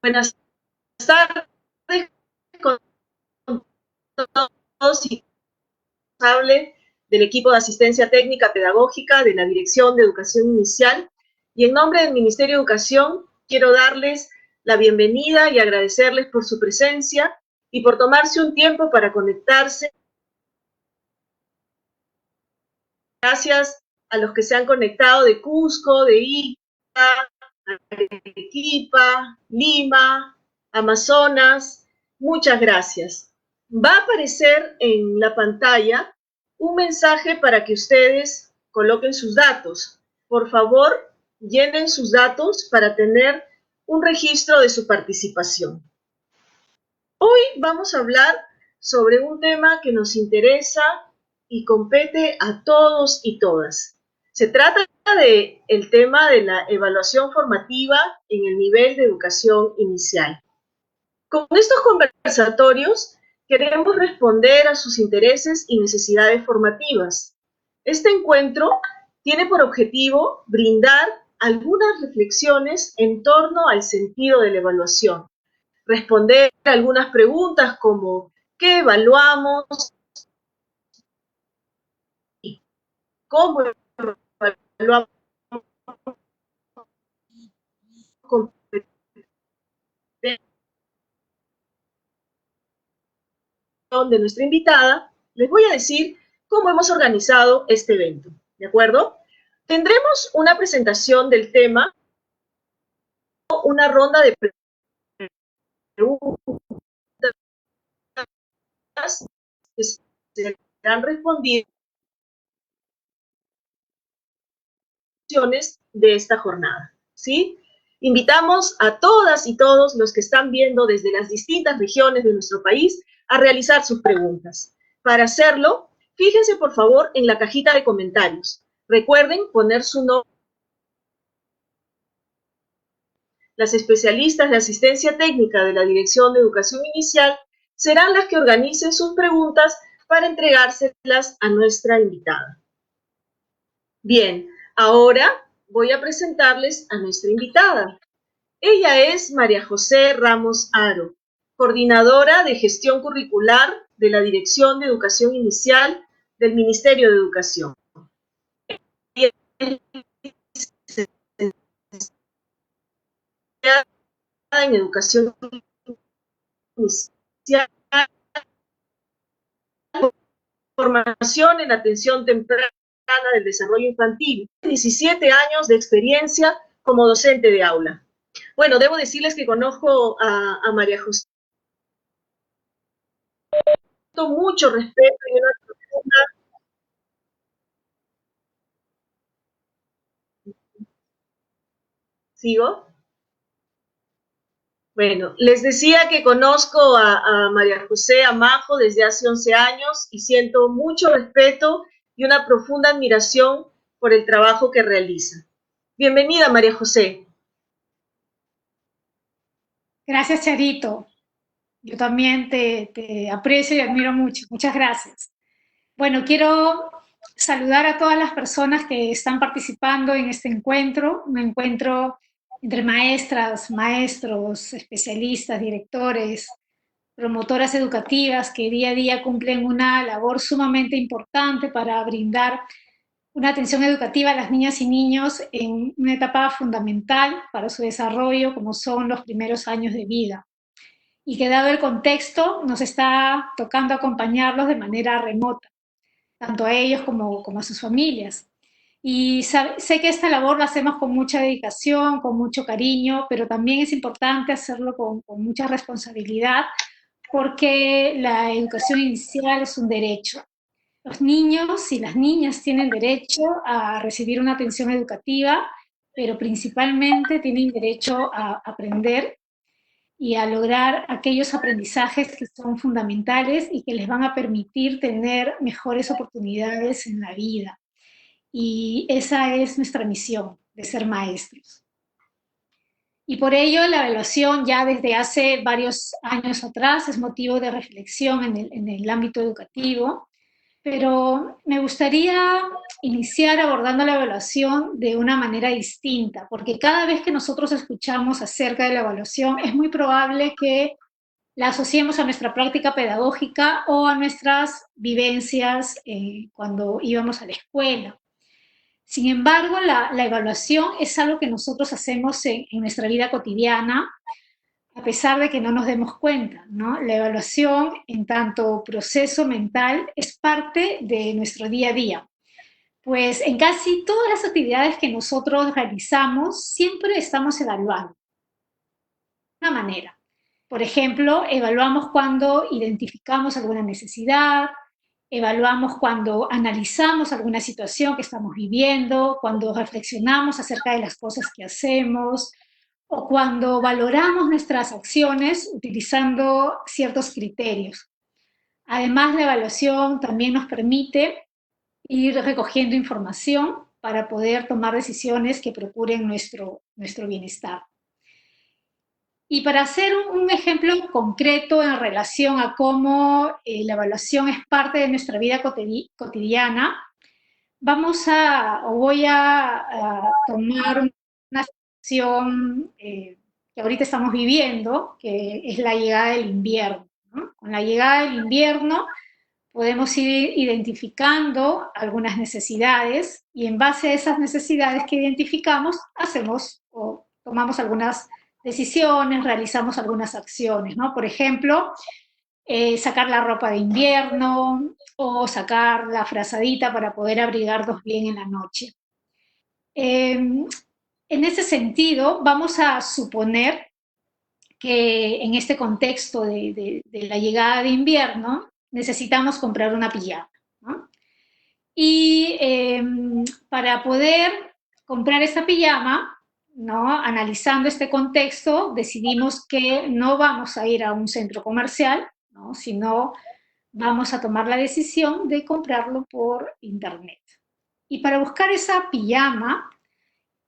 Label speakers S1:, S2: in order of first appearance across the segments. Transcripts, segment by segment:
S1: Buenas tardes con todos y responsable del equipo de asistencia técnica pedagógica de la Dirección de Educación Inicial, y en nombre del Ministerio de Educación quiero darles la bienvenida y agradecerles por su presencia y por tomarse un tiempo para conectarse. Gracias a los que se han conectado de Cusco, de Ica, Arequipa, Lima, Amazonas. Muchas gracias. Va a aparecer en la pantalla un mensaje para que ustedes coloquen sus datos. Por favor, llenen sus datos para tener un registro de su participación. Hoy vamos a hablar sobre un tema que nos interesa y compete a todos y todas. Se trata del tema de la evaluación formativa en el nivel de educación inicial. Con estos conversatorios queremos responder a sus intereses y necesidades formativas. Este encuentro tiene por objetivo brindar algunas reflexiones en torno al sentido de la evaluación, responder algunas preguntas como ¿qué evaluamos? ¿Y cómo evaluamos de nuestra invitada? Les voy a decir cómo hemos organizado este evento, ¿de acuerdo? Tendremos una presentación del tema, una ronda de preguntas que serán respondidas de esta jornada, ¿sí? Invitamos a todas y todos los que están viendo desde las distintas regiones de nuestro país a realizar sus preguntas. Para hacerlo, fíjense por favor en la cajita de comentarios. Recuerden poner su nombre. Las especialistas de asistencia técnica de la Dirección de Educación Inicial serán las que organicen sus preguntas para entregárselas a nuestra invitada. Bien, ahora voy a presentarles a nuestra invitada. Ella es María José Ramos Haro, coordinadora de gestión curricular de la Dirección de Educación Inicial del Ministerio de Educación. Ella es en educación inicial, formación en atención temprana del desarrollo infantil, 17 años de experiencia como docente de aula. Bueno, debo decirles que conozco a María José con mucho respeto y una profunda... ¿Sigo? Bueno, les decía que conozco a María José Amajo desde hace 11 años y siento mucho respeto y una profunda admiración por el trabajo que realiza. Bienvenida, María José.
S2: Gracias, Charito. Yo también te aprecio y admiro mucho. Muchas gracias. Bueno, quiero saludar a todas las personas que están participando en este encuentro, un encuentro entre maestras, maestros, especialistas, directores, promotoras educativas que día a día cumplen una labor sumamente importante para brindar una atención educativa a las niñas y niños en una etapa fundamental para su desarrollo, como son los primeros años de vida. Y que dado el contexto, nos está tocando acompañarlos de manera remota, tanto a ellos como a sus familias. Y sé que esta labor la hacemos con mucha dedicación, con mucho cariño, pero también es importante hacerlo con mucha responsabilidad, porque la educación inicial es un derecho. Los niños y las niñas tienen derecho a recibir una atención educativa, pero principalmente tienen derecho a aprender y a lograr aquellos aprendizajes que son fundamentales y que les van a permitir tener mejores oportunidades en la vida. Y esa es nuestra misión, de ser maestros. Y por ello la evaluación ya desde hace varios años atrás es motivo de reflexión en el ámbito educativo, pero me gustaría iniciar abordando la evaluación de una manera distinta, porque cada vez que nosotros escuchamos acerca de la evaluación es muy probable que la asociemos a nuestra práctica pedagógica o a nuestras vivencias cuando íbamos a la escuela. Sin embargo, la evaluación es algo que nosotros hacemos en nuestra vida cotidiana, a pesar de que no nos demos cuenta, ¿no? La evaluación, en tanto proceso mental, es parte de nuestro día a día. Pues en casi todas las actividades que nosotros realizamos, siempre estamos evaluando de una manera. Por ejemplo, evaluamos cuando identificamos alguna necesidad, evaluamos cuando analizamos alguna situación que estamos viviendo, cuando reflexionamos acerca de las cosas que hacemos o cuando valoramos nuestras acciones utilizando ciertos criterios. Además, la evaluación también nos permite ir recogiendo información para poder tomar decisiones que procuren nuestro bienestar. Y para hacer un ejemplo concreto en relación a cómo la evaluación es parte de nuestra vida cotidiana, voy a tomar una situación que ahorita estamos viviendo, que es la llegada del invierno, ¿no? Con la llegada del invierno podemos ir identificando algunas necesidades y en base a esas necesidades que identificamos hacemos o tomamos algunas decisiones, realizamos algunas acciones, ¿no? Por ejemplo, sacar la ropa de invierno o sacar la frazadita para poder abrigarnos bien en la noche. En ese sentido, vamos a suponer que en este contexto de la llegada de invierno necesitamos comprar una pijama, ¿no? Y para poder comprar esta pijama, ¿no? Analizando este contexto, decidimos que no vamos a ir a un centro comercial, ¿no? Sino vamos a tomar la decisión de comprarlo por internet. Y para buscar esa pijama,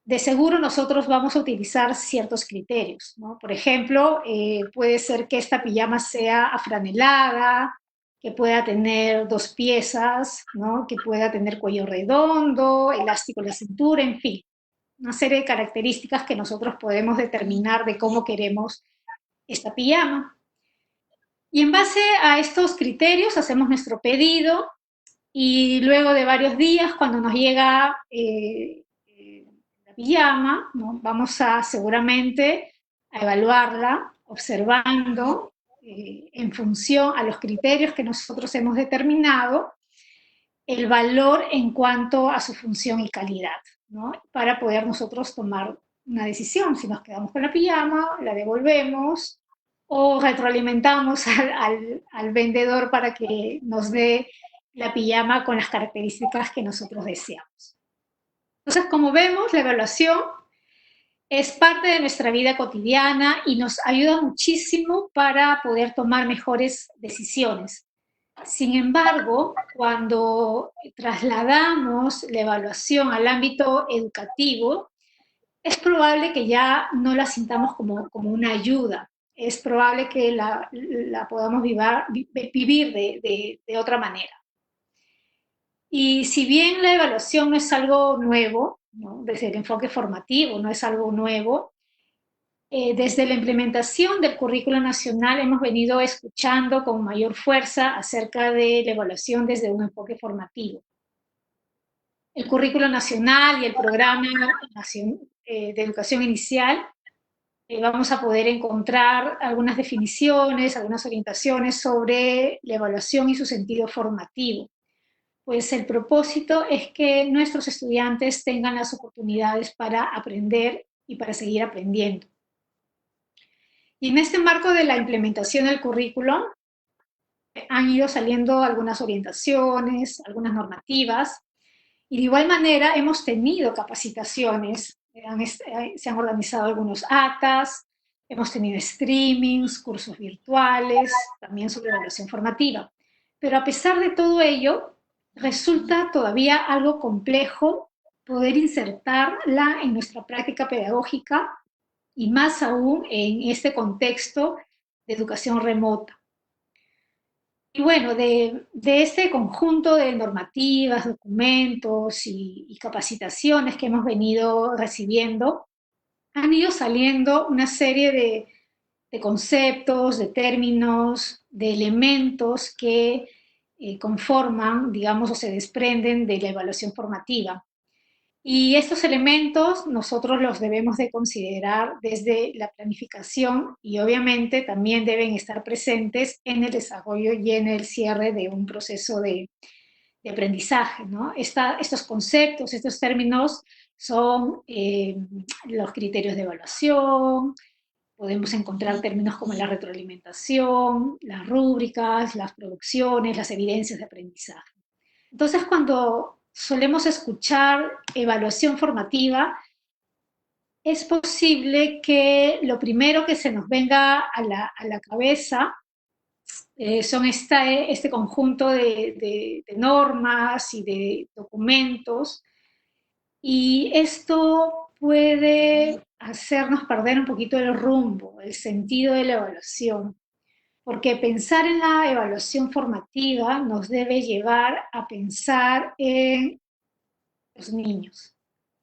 S2: de seguro nosotros vamos a utilizar ciertos criterios, ¿no? Por ejemplo, puede ser que esta pijama sea afranelada, que pueda tener 2 piezas, ¿no? Que pueda tener cuello redondo, elástico en la cintura, en fin, una serie de características que nosotros podemos determinar de cómo queremos esta pijama. Y en base a estos criterios hacemos nuestro pedido y luego de varios días, cuando nos llega la pijama, ¿no? Vamos a seguramente a evaluarla, observando en función a los criterios que nosotros hemos determinado, el valor en cuanto a su función y calidad, ¿no? Para poder nosotros tomar una decisión, si nos quedamos con la pijama, la devolvemos o retroalimentamos al vendedor para que nos dé la pijama con las características que nosotros deseamos. Entonces, como vemos, la evaluación es parte de nuestra vida cotidiana y nos ayuda muchísimo para poder tomar mejores decisiones. Sin embargo, cuando trasladamos la evaluación al ámbito educativo, es probable que ya no la sintamos como una ayuda. Es probable que la podamos vivir de otra manera. Y si bien la evaluación no es algo nuevo, ¿no? Desde el enfoque formativo no es algo nuevo, desde la implementación del currículo nacional hemos venido escuchando con mayor fuerza acerca de la evaluación desde un enfoque formativo. El currículo nacional y el programa de educación inicial vamos a poder encontrar algunas definiciones, algunas orientaciones sobre la evaluación y su sentido formativo. Pues el propósito es que nuestros estudiantes tengan las oportunidades para aprender y para seguir aprendiendo. Y en este marco de la implementación del currículo han ido saliendo algunas orientaciones, algunas normativas, y de igual manera hemos tenido capacitaciones, se han organizado algunos actas, hemos tenido streamings, cursos virtuales, también sobre evaluación formativa. Pero a pesar de todo ello, resulta todavía algo complejo poder insertarla en nuestra práctica pedagógica y más aún en este contexto de educación remota. Y bueno, de este conjunto de normativas, documentos y capacitaciones que hemos venido recibiendo, han ido saliendo una serie de conceptos, de términos, de elementos que conforman, digamos, o se desprenden de la evaluación formativa. Y estos elementos nosotros los debemos de considerar desde la planificación y obviamente también deben estar presentes en el desarrollo y en el cierre de un proceso de aprendizaje, ¿no? Estos conceptos, estos términos son los criterios de evaluación, podemos encontrar términos como la retroalimentación, las rúbricas, las producciones, las evidencias de aprendizaje. Entonces, cuando solemos escuchar evaluación formativa, es posible que lo primero que se nos venga a la cabeza son este conjunto de normas y de documentos, y esto puede hacernos perder un poquito el rumbo, el sentido de la evaluación, porque pensar en la evaluación formativa nos debe llevar a pensar en los niños,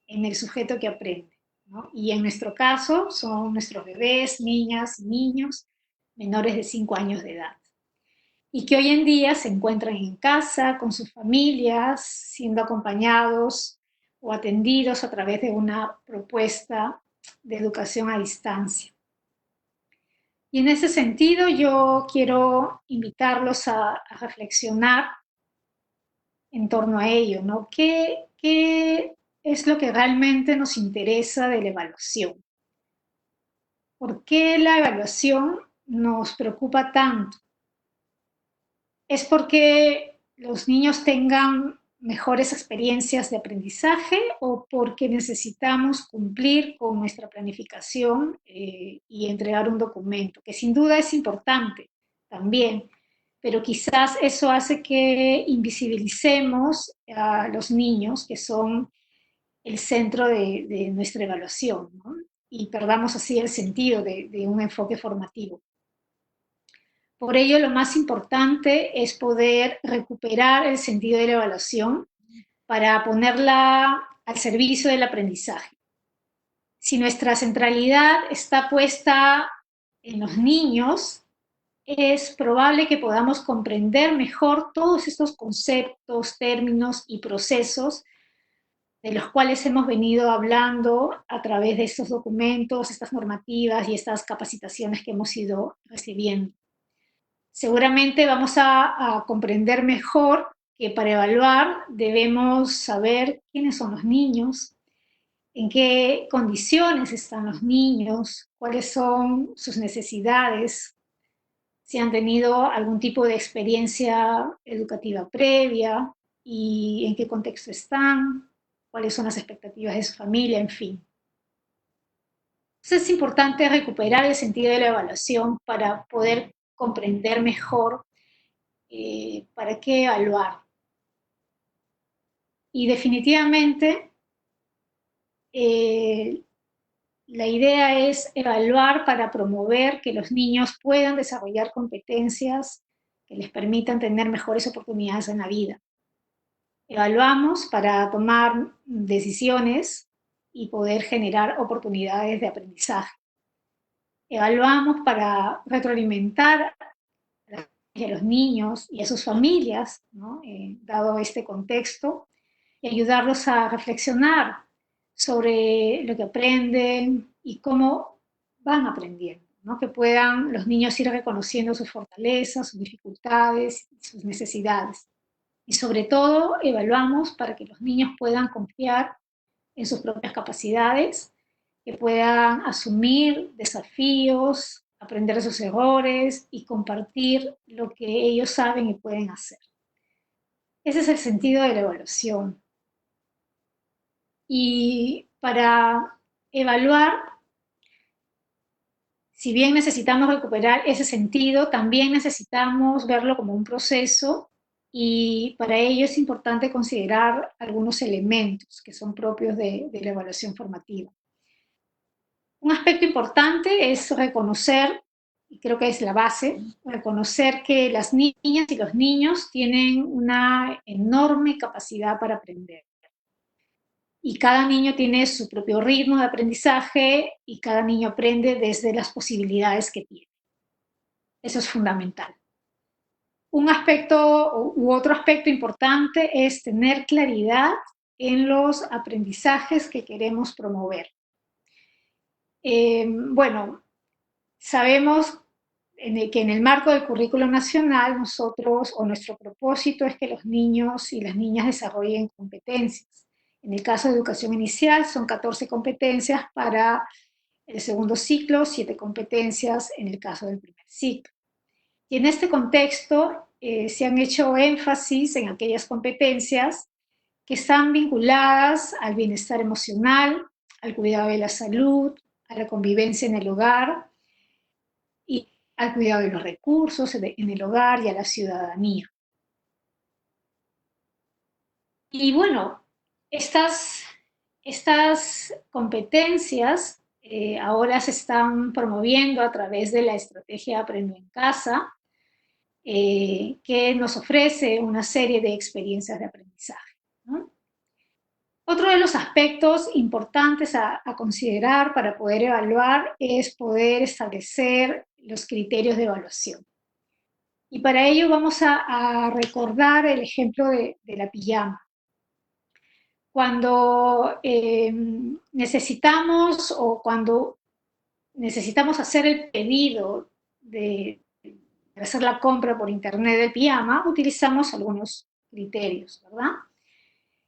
S2: en el sujeto que aprende, ¿no? Y en nuestro caso son nuestros bebés, niñas, niños menores de 5 años de edad y que hoy en día se encuentran en casa con sus familias, siendo acompañados o atendidos a través de una propuesta de educación a distancia. Y en ese sentido yo quiero invitarlos a reflexionar en torno a ello, ¿no? ¿Qué es lo que realmente nos interesa de la evaluación? ¿Por qué la evaluación nos preocupa tanto? ¿Es porque los niños tengan mejores experiencias de aprendizaje o porque necesitamos cumplir con nuestra planificación y entregar un documento? Que sin duda es importante también, pero quizás eso hace que invisibilicemos a los niños, que son el centro de nuestra evaluación, ¿no? Y perdamos así el sentido de un enfoque formativo. Por ello, lo más importante es poder recuperar el sentido de la evaluación para ponerla al servicio del aprendizaje. Si nuestra centralidad está puesta en los niños, es probable que podamos comprender mejor todos estos conceptos, términos y procesos de los cuales hemos venido hablando a través de estos documentos, estas normativas y estas capacitaciones que hemos ido recibiendo. Seguramente vamos a comprender mejor que para evaluar debemos saber quiénes son los niños, en qué condiciones están los niños, cuáles son sus necesidades, si han tenido algún tipo de experiencia educativa previa y en qué contexto están, cuáles son las expectativas de su familia, en fin. Entonces es importante recuperar el sentido de la evaluación para poder comprender mejor para qué evaluar. Y definitivamente la idea es evaluar para promover que los niños puedan desarrollar competencias que les permitan tener mejores oportunidades en la vida. Evaluamos para tomar decisiones y poder generar oportunidades de aprendizaje. Evaluamos para retroalimentar a los niños y a sus familias, ¿no? Dado este contexto, y ayudarlos a reflexionar sobre lo que aprenden y cómo van aprendiendo, ¿no? Que puedan los niños ir reconociendo sus fortalezas, sus dificultades, sus necesidades. Y sobre todo, evaluamos para que los niños puedan confiar en sus propias capacidades, que puedan asumir desafíos, aprender de sus errores y compartir lo que ellos saben y pueden hacer. Ese es el sentido de la evaluación. Y para evaluar, si bien necesitamos recuperar ese sentido, también necesitamos verlo como un proceso y para ello es importante considerar algunos elementos que son propios de la evaluación formativa. Un aspecto importante es reconocer y creo que es la base, reconocer que las niñas y los niños tienen una enorme capacidad para aprender. Y cada niño tiene su propio ritmo de aprendizaje y cada niño aprende desde las posibilidades que tiene. Eso es fundamental. Un aspecto u otro aspecto importante es tener claridad en los aprendizajes que queremos promover. Bueno, sabemos que en el marco del currículo nacional nosotros, o nuestro propósito es que los niños y las niñas desarrollen competencias. En el caso de educación inicial son 14 competencias para el segundo ciclo, 7 competencias en el caso del primer ciclo. Y en este contexto se han hecho énfasis en aquellas competencias que están vinculadas al bienestar emocional, al cuidado de la salud, a la convivencia en el hogar y al cuidado de los recursos en el hogar y a la ciudadanía. Y bueno, estas competencias ahora se están promoviendo a través de la estrategia Aprendo en Casa, que nos ofrece una serie de experiencias de aprendizaje, ¿no? Otro de los aspectos importantes a considerar para poder evaluar es poder establecer los criterios de evaluación. Y para ello vamos a recordar el ejemplo de la pijama. Cuando necesitamos hacer el pedido de hacer la compra por internet del pijama, utilizamos algunos criterios, ¿verdad?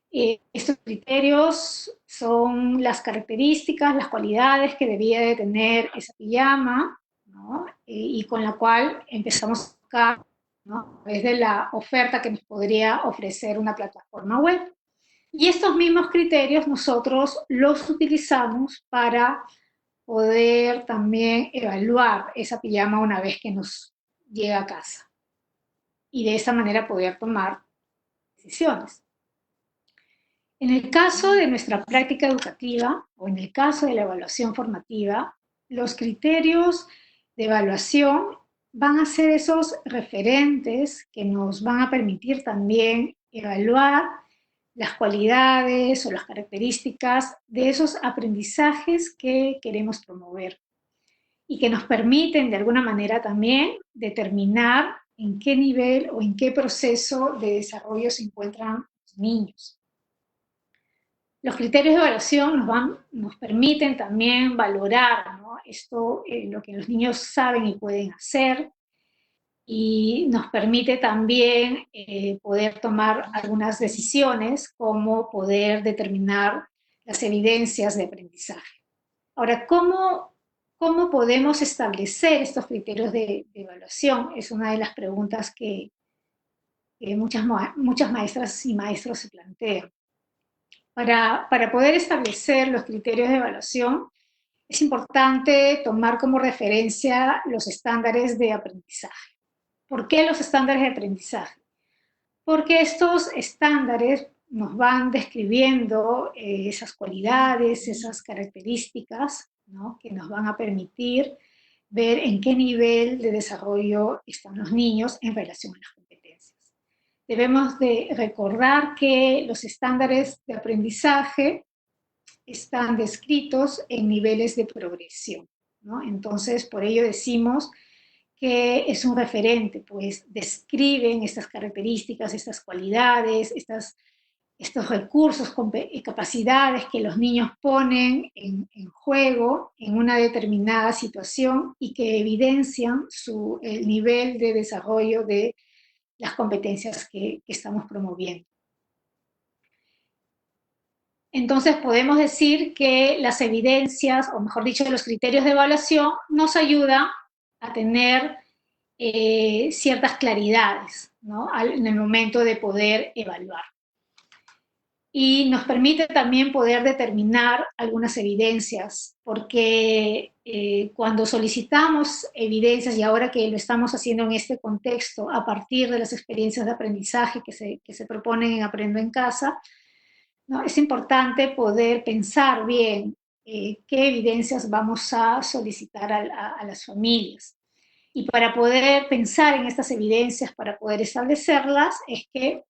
S2: Estos criterios son las características, las cualidades que debía de tener esa pijama, ¿no? Y con la cual empezamos a buscar, ¿no?, a través de la oferta que nos podría ofrecer una plataforma web. Y estos mismos criterios nosotros los utilizamos para poder también evaluar esa pijama una vez que nos llega a casa. Y de esa manera poder tomar decisiones. En el caso de nuestra práctica educativa o en el caso de la evaluación formativa, los criterios de evaluación van a ser esos referentes que nos van a permitir también evaluar las cualidades o las características de esos aprendizajes que queremos promover y que nos permiten de alguna manera también determinar en qué nivel o en qué proceso de desarrollo se encuentran los niños. Los criterios de evaluación nos permiten también valorar, ¿no?, esto, lo que los niños saben y pueden hacer, y nos permite también poder tomar algunas decisiones, como poder determinar las evidencias de aprendizaje. Ahora, ¿cómo podemos establecer estos criterios de evaluación? Es una de las preguntas que muchas maestras y maestros se plantean. Para poder establecer los criterios de evaluación, es importante tomar como referencia los estándares de aprendizaje. ¿Por qué los estándares de aprendizaje? Porque estos estándares nos van describiendo esas cualidades, esas características, ¿no?, que nos van a permitir ver en qué nivel de desarrollo están los niños en relación a las competencias. Debemos de recordar que los estándares de aprendizaje están descritos en niveles de progresión, ¿no? Entonces, por ello decimos que es un referente, pues describen estas características, estas cualidades, estos recursos y capacidades que los niños ponen en juego en una determinada situación y que evidencian el nivel de desarrollo de las competencias que estamos promoviendo. Entonces podemos decir que las evidencias, o mejor dicho, los criterios de evaluación nos ayudan a tener ciertas claridades, ¿no?, en el momento de poder evaluar. Y nos permite también poder determinar algunas evidencias, porque cuando solicitamos evidencias, y ahora que lo estamos haciendo en este contexto, a partir de las experiencias de aprendizaje que se proponen en Aprendo en Casa, ¿no?, es importante poder pensar bien qué evidencias vamos a solicitar a las familias. Y para poder pensar en estas evidencias, para poder establecerlas, es que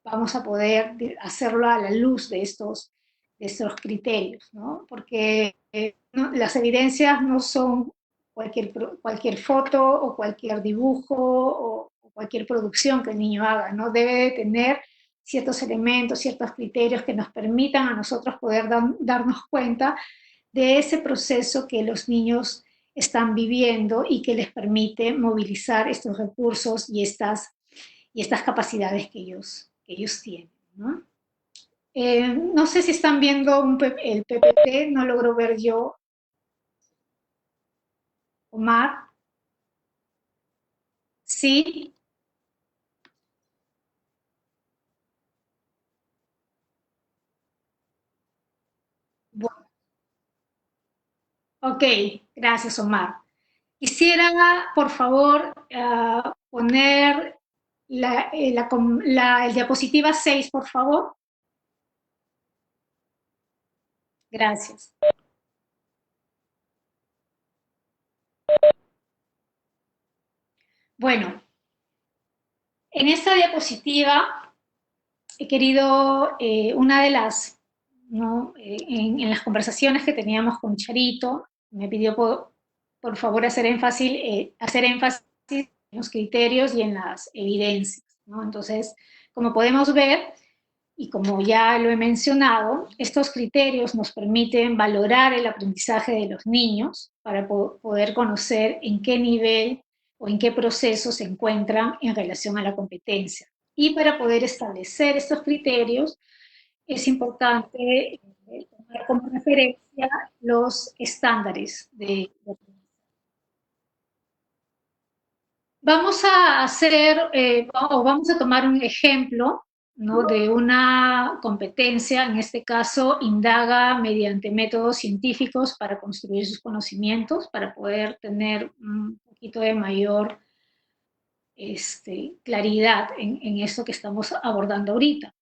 S2: vamos a poder hacerlo a la luz de estos criterios, ¿no? Porque las evidencias no son cualquier foto o cualquier dibujo o cualquier producción que el niño haga, ¿no? Debe de tener ciertos elementos, ciertos criterios que nos permitan a nosotros poder darnos cuenta de ese proceso que los niños están viviendo y que les permite movilizar estos recursos y estas capacidades que ellos tienen, ¿no? No sé si están viendo el PPT, no logro ver yo, Omar. Sí, bueno, ok, gracias, Omar. Quisiera, por favor, poner el diapositiva 6, por favor. Gracias. Bueno, en esta diapositiva he querido, una de las, ¿no? En las conversaciones que teníamos con Charito, me pidió por favor hacer énfasis en los criterios y en las evidencias, ¿no? Entonces, como podemos ver, y como ya lo he mencionado, estos criterios nos permiten valorar el aprendizaje de los niños para poder conocer en qué nivel o en qué proceso se encuentran en relación a la competencia. Y para poder establecer estos criterios es importante tomar como referencia los estándares de aprendizaje. Vamos a hacer, o vamos a tomar un ejemplo, ¿no? De una competencia, en este caso, indaga mediante métodos científicos para construir sus conocimientos, para poder tener un poquito de mayor claridad en esto que estamos abordando ahorita.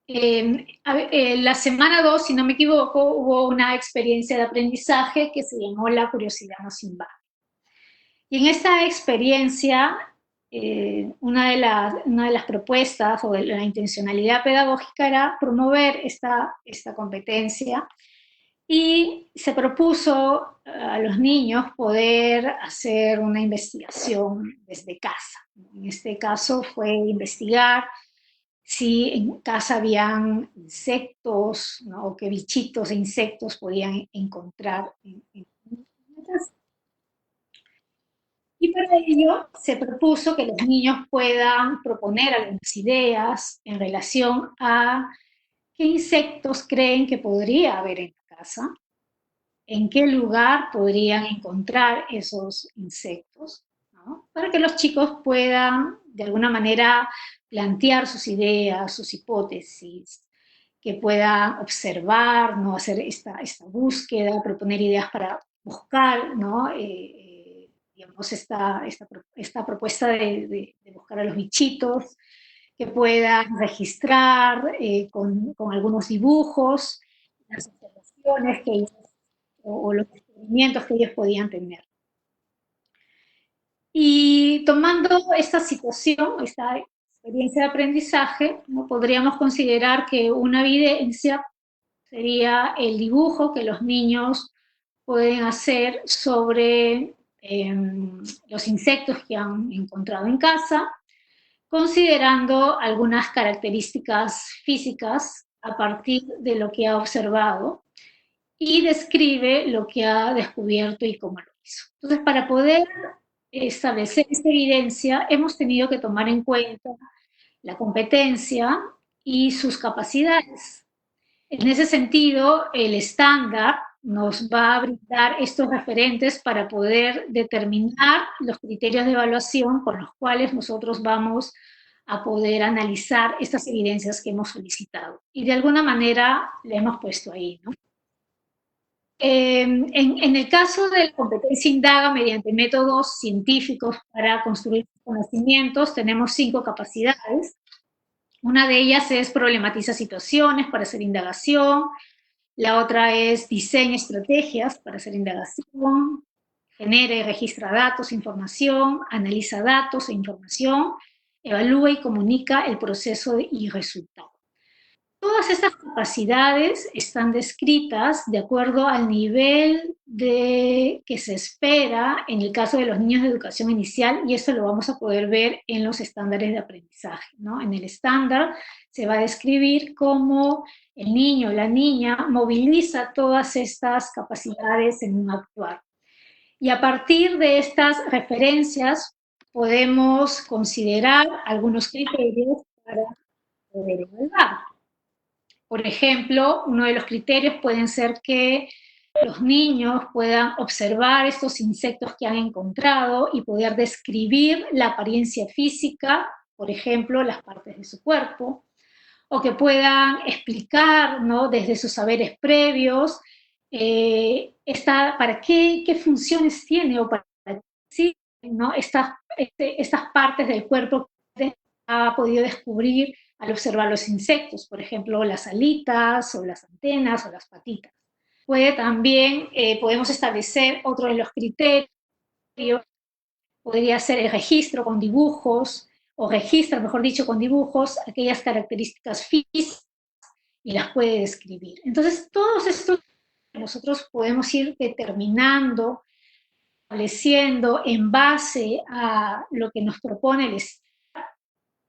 S2: La semana 2, si no me equivoco, hubo una experiencia de aprendizaje que se llamó La curiosidad nos invade. Y en esta experiencia, una de las propuestas o de la intencionalidad pedagógica era promover esta competencia y se propuso a los niños poder hacer una investigación desde casa. En este caso fue investigar si en casa habían insectos, ¿no? O qué bichitos e insectos podían encontrar en casa. Y para ello se propuso que los niños puedan proponer algunas ideas en relación a qué insectos creen que podría haber en la casa, en qué lugar podrían encontrar esos insectos, ¿no? Para que los chicos puedan de alguna manera plantear sus ideas, sus hipótesis, que puedan observar, ¿no? Hacer esta búsqueda, proponer ideas para buscar, ¿no? Digamos, esta propuesta de buscar a los bichitos, que puedan registrar con algunos dibujos las observaciones que ellos, o los descubrimientos que ellos podían tener. Y tomando esta situación, esta experiencia de aprendizaje, ¿no? Podríamos considerar que una evidencia sería el dibujo que los niños pueden hacer sobre los insectos que han encontrado en casa, considerando algunas características físicas a partir de lo que ha observado y describe lo que ha descubierto y cómo lo hizo. Entonces, para poder establecer esta evidencia, hemos tenido que tomar en cuenta la competencia y sus capacidades. En ese sentido, el estándar nos va a brindar estos referentes para poder determinar los criterios de evaluación con los cuales nosotros vamos a poder analizar estas evidencias que hemos solicitado. Y de alguna manera le hemos puesto ahí, ¿no? En el caso de la competencia indaga mediante métodos científicos para construir conocimientos, tenemos 5 capacidades. Una de ellas es problematiza situaciones para hacer indagación, la otra es diseña estrategias para hacer indagación, genera y registra datos, información, analiza datos e información, evalúa y comunica el proceso y resultado. Todas estas capacidades están descritas de acuerdo al nivel que se espera en el caso de los niños de educación inicial, y esto lo vamos a poder ver en los estándares de aprendizaje, ¿no? En el estándar se va a describir cómo el niño o la niña moviliza todas estas capacidades en un actuar. Y a partir de estas referencias podemos considerar algunos criterios para poder evaluar. Por ejemplo, uno de los criterios pueden ser que los niños puedan observar estos insectos que han encontrado y poder describir la apariencia física, por ejemplo, las partes de su cuerpo, o que puedan explicar, ¿no?, desde sus saberes previos para qué funciones tiene o para qué sirve, ¿no?, estas partes del cuerpo que ha podido descubrir al observar los insectos, por ejemplo, las alitas o las antenas o las patitas. Podemos establecer otro de los criterios, podría ser el registro con dibujos, o registra, mejor dicho, con dibujos, aquellas características físicas y las puede describir. Entonces, todos estos nosotros podemos ir determinando, estableciendo en base a lo que nos propone el Estado,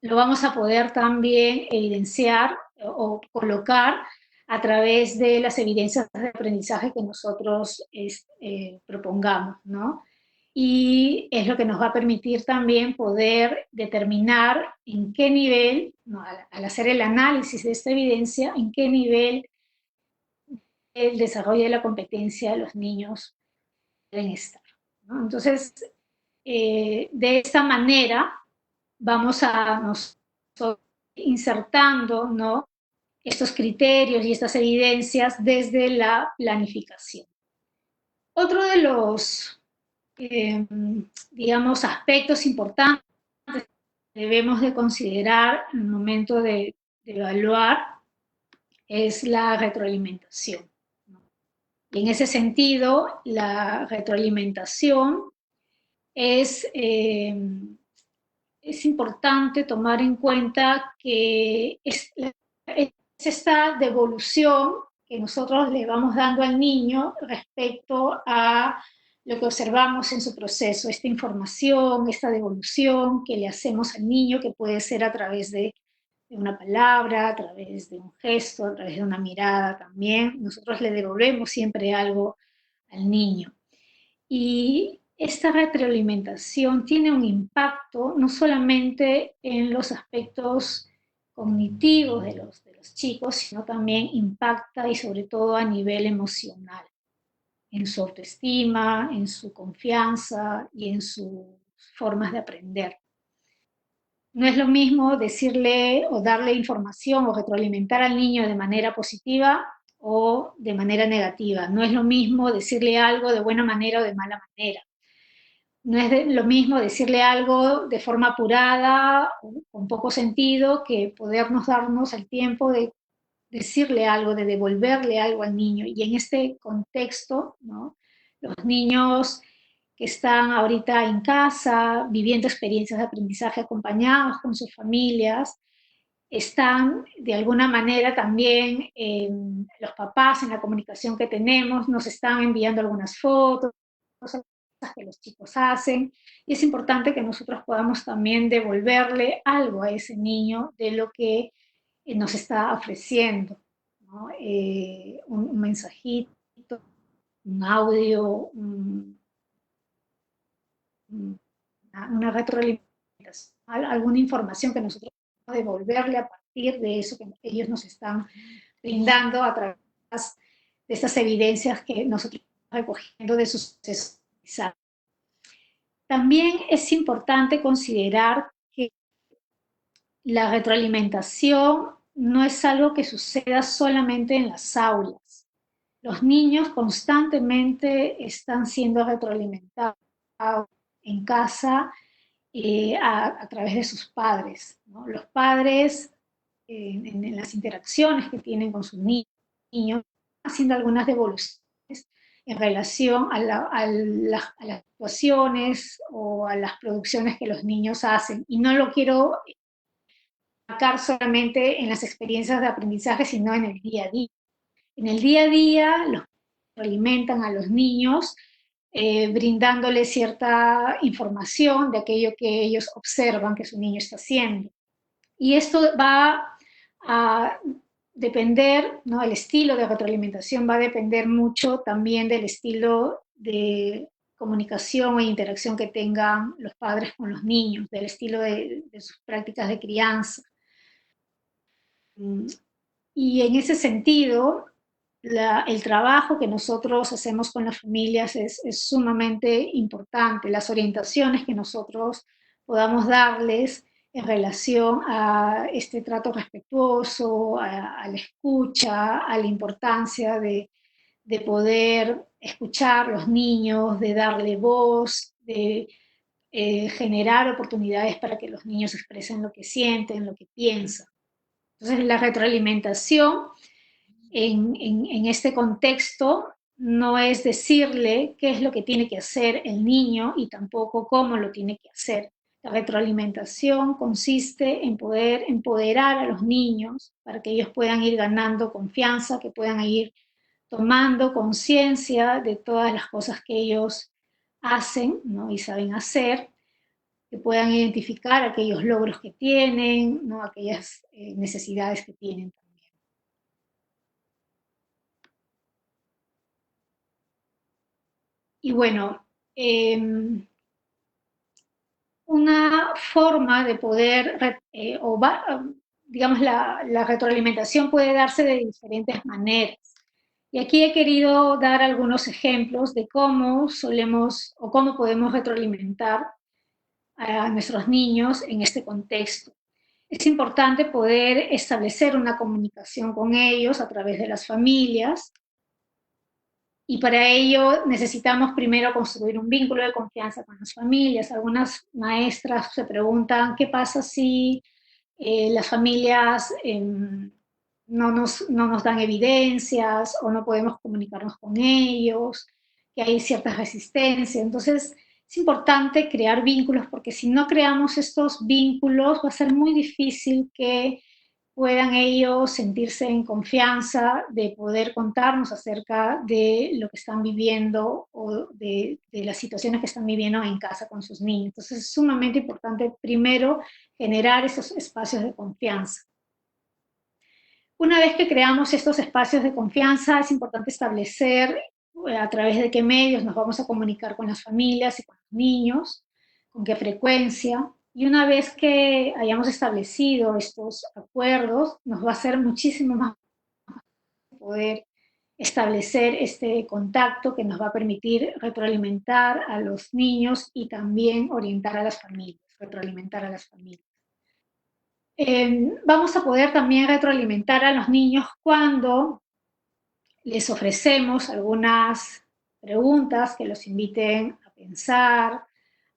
S2: lo vamos a poder también evidenciar o colocar a través de las evidencias de aprendizaje que nosotros propongamos, ¿no? Y es lo que nos va a permitir también poder determinar en qué nivel, ¿no?, al hacer el análisis de esta evidencia, en qué nivel el desarrollo de la competencia de los niños deben estar, ¿no? Entonces, de esta manera vamos a nosotros insertando, ¿no?, estos criterios y estas evidencias desde la planificación. Otro de los, digamos, aspectos importantes que debemos de considerar en el momento de evaluar es la retroalimentación, ¿no? Y en ese sentido, la retroalimentación es importante tomar en cuenta que es esta devolución que nosotros le vamos dando al niño respecto a lo que observamos en su proceso, esta información, esta devolución que le hacemos al niño, que puede ser a través de una palabra, a través de un gesto, a través de una mirada también. Nosotros le devolvemos siempre algo al niño. Y esta retroalimentación tiene un impacto no solamente en los aspectos cognitivos de los chicos, sino también impacta y sobre todo a nivel emocional, en su autoestima, en su confianza y en sus formas de aprender. No es lo mismo decirle o darle información o retroalimentar al niño de manera positiva o de manera negativa. No es lo mismo decirle algo de buena manera o de mala manera. No es lo mismo decirle algo de forma apurada o con poco sentido que podernos darnos el tiempo de decirle algo, de devolverle algo al niño. Y en este contexto, ¿no?, los niños que están ahorita en casa, viviendo experiencias de aprendizaje acompañados con sus familias, están de alguna manera también, los papás en la comunicación que tenemos, nos están enviando algunas fotos, cosas que los chicos hacen, y es importante que nosotros podamos también devolverle algo a ese niño de lo que nos está ofreciendo, ¿no? Un mensajito, un audio, una retroalimentación, alguna información que nosotros podemos devolverle a partir de eso que ellos nos están brindando a través de estas evidencias que nosotros estamos recogiendo de sus procesos. También es importante considerar que la retroalimentación no es algo que suceda solamente en las aulas. Los niños constantemente están siendo retroalimentados en casa a través de sus padres, ¿no? Los padres, en las interacciones que tienen con sus niños, haciendo algunas devoluciones en relación a las actuaciones o a las producciones que los niños hacen. Y no lo quiero marcar solamente en las experiencias de aprendizaje, sino en el día a día. En el día a día los alimentan a los niños brindándoles cierta información de aquello que ellos observan que su niño está haciendo. Y esto va a depender, ¿no? El estilo de retroalimentación va a depender mucho también del estilo de comunicación e interacción que tengan los padres con los niños, del estilo de sus prácticas de crianza. Y en ese sentido, el trabajo que nosotros hacemos con las familias es sumamente importante, las orientaciones que nosotros podamos darles en relación a este trato respetuoso, a la escucha, a la importancia de poder escuchar a los niños, de darle voz, de generar oportunidades para que los niños expresen lo que sienten, lo que piensan. Entonces, la retroalimentación en este contexto no es decirle qué es lo que tiene que hacer el niño y tampoco cómo lo tiene que hacer. La retroalimentación consiste en poder empoderar a los niños para que ellos puedan ir ganando confianza, que puedan ir tomando conciencia de todas las cosas que ellos hacen, ¿no? Y saben hacer, que puedan identificar aquellos logros que tienen, ¿no? Aquellas necesidades que tienen también. Y bueno, una forma de poder, digamos, la retroalimentación puede darse de diferentes maneras. Y aquí he querido dar algunos ejemplos de cómo solemos o cómo podemos retroalimentar a nuestros niños en este contexto. Es importante poder establecer una comunicación con ellos a través de las familias, y para ello necesitamos primero construir un vínculo de confianza con las familias. Algunas maestras se preguntan qué pasa si las familias no nos dan evidencias o no podemos comunicarnos con ellos, que hay cierta resistencia. Entonces es importante crear vínculos, porque si no creamos estos vínculos va a ser muy difícil que puedan ellos sentirse en confianza de poder contarnos acerca de lo que están viviendo o de las situaciones que están viviendo en casa con sus niños. Entonces es sumamente importante primero generar esos espacios de confianza. Una vez que creamos estos espacios de confianza, es importante establecer a través de qué medios nos vamos a comunicar con las familias y con los niños, con qué frecuencia. Y una vez que hayamos establecido estos acuerdos, nos va a ser muchísimo más poder establecer este contacto que nos va a permitir retroalimentar a los niños y también orientar a las familias, retroalimentar a las familias. Vamos a poder también retroalimentar a los niños cuando les ofrecemos algunas preguntas que los inviten a pensar,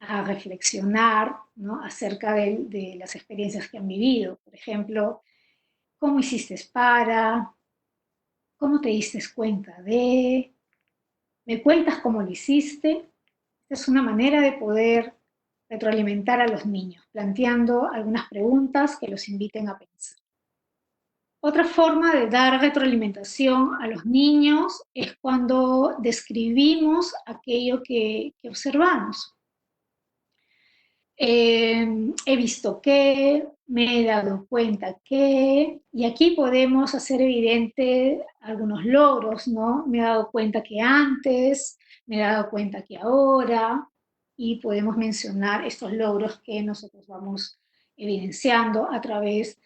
S2: a reflexionar, ¿no? Acerca de las experiencias que han vivido. Por ejemplo, ¿cómo hiciste para? ¿Cómo te diste cuenta de? ¿Me cuentas cómo lo hiciste? Esta es una manera de poder retroalimentar a los niños, planteando algunas preguntas que los inviten a pensar. Otra forma de dar retroalimentación a los niños es cuando describimos aquello que observamos. He visto que, me he dado cuenta que, y aquí podemos hacer evidente algunos logros, ¿no? Me he dado cuenta que antes, me he dado cuenta que ahora, y podemos mencionar estos logros que nosotros vamos evidenciando a través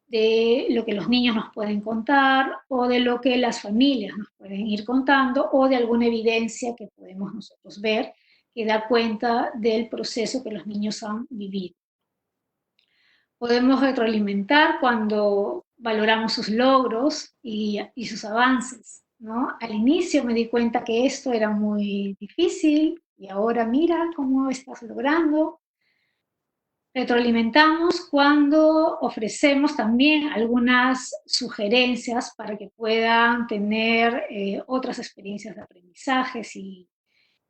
S2: de lo que los niños nos pueden contar o de lo que las familias nos pueden ir contando o de alguna evidencia que podemos nosotros ver que da cuenta del proceso que los niños han vivido. Podemos retroalimentar cuando valoramos sus logros y sus avances, ¿no? Al inicio me di cuenta que esto era muy difícil y ahora mira cómo estás logrando. Retroalimentamos cuando ofrecemos también algunas sugerencias para que puedan tener otras experiencias de aprendizaje. Si,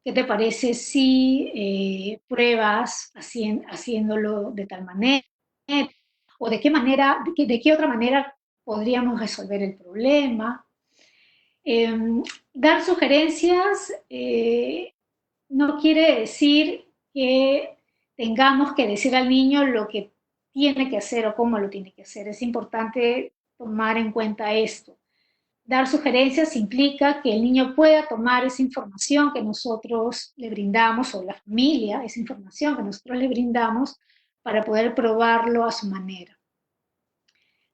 S2: ¿qué te parece si pruebas haciéndolo de tal manera? ¿O de qué manera, de qué otra manera podríamos resolver el problema? Dar sugerencias no quiere decir que tengamos que decir al niño lo que tiene que hacer o cómo lo tiene que hacer. Es importante tomar en cuenta esto. Dar sugerencias implica que el niño pueda tomar esa información que nosotros le brindamos, o la familia, esa información que nosotros le brindamos, para poder probarlo a su manera.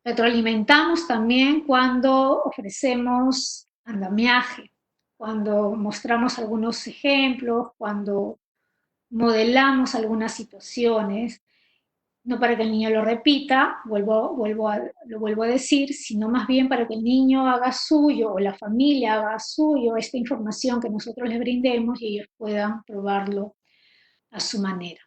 S2: Retroalimentamos también cuando ofrecemos andamiaje, cuando mostramos algunos ejemplos, cuando modelamos algunas situaciones, no para que el niño lo repita, lo vuelvo a decir, sino más bien para que el niño haga suyo o la familia haga suyo esta información que nosotros les brindemos y ellos puedan probarlo a su manera.